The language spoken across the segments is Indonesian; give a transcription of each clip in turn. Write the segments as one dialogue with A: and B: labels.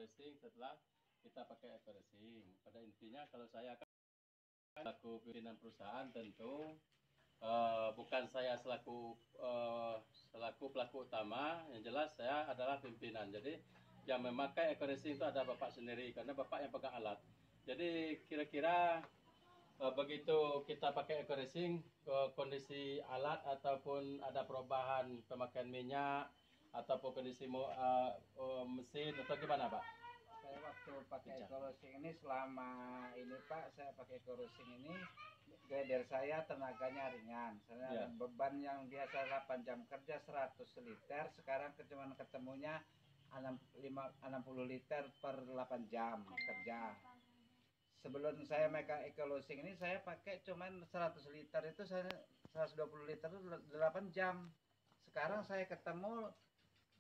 A: racing setelah kita pakai eco racing. Pada intinya kalau saya kan selaku pimpinan perusahaan tentu bukan saya selaku pelaku utama, yang jelas saya adalah pimpinan. Jadi yang memakai eco racing itu ada bapak sendiri karena bapak yang pegang alat. Jadi kira-kira begitu kita pakai eco racing, kondisi alat ataupun ada perubahan pemakaian minyak ataupun kondisi mesin atau gimana Pak?
B: Saya waktu pakai eco racing ini selama ini Pak, saya pakai eco racing ini glider saya tenaganya ringan. Saya beban yang biasa 8 jam kerja 100 liter, sekarang cuma ketemunya 60 liter per 8 jam kerja. Sebelum saya pakai eco racing ini saya pakai cuman 100 liter itu saya 120 liter itu 8 jam. Sekarang saya ketemu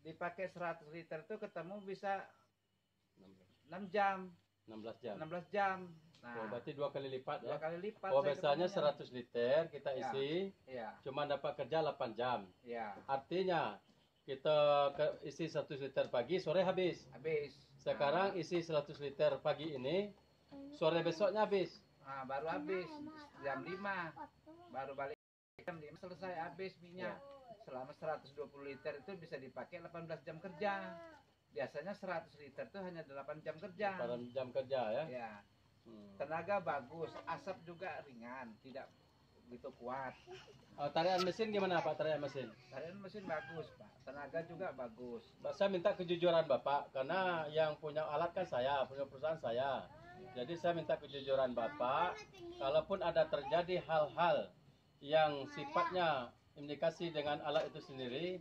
B: dipakai 100 liter itu ketemu bisa 6 jam.
A: 16 jam.
B: 16 jam. Nah,
A: berarti 2 kali lipat ya.
B: 2 kali lipat.
A: Oh, biasanya 100 liter kita isi.
B: Ya.
A: Cuma dapat kerja 8 jam.
B: Ya.
A: Artinya kita isi 100 liter pagi, sore habis.
B: Habis.
A: Sekarang isi 100 liter pagi ini, sore besoknya habis.
B: Nah, baru habis jam 5. Baru balik jam 5 selesai habis minyak. Selama 120 liter itu bisa dipakai 18 jam kerja. Biasanya 100 liter itu hanya 8 jam kerja.
A: 8 jam kerja ya.
B: Ya. Tenaga bagus, asap juga ringan, tidak begitu kuat.
A: Tarian mesin gimana Pak? Tarian mesin?
B: Tarian mesin bagus Pak, tenaga juga bagus.
A: Saya minta kejujuran Bapak, karena yang punya alat kan saya, punya perusahaan saya. Jadi saya minta kejujuran Bapak, kalaupun ada terjadi hal-hal yang sifatnya indikasi dengan alat itu sendiri,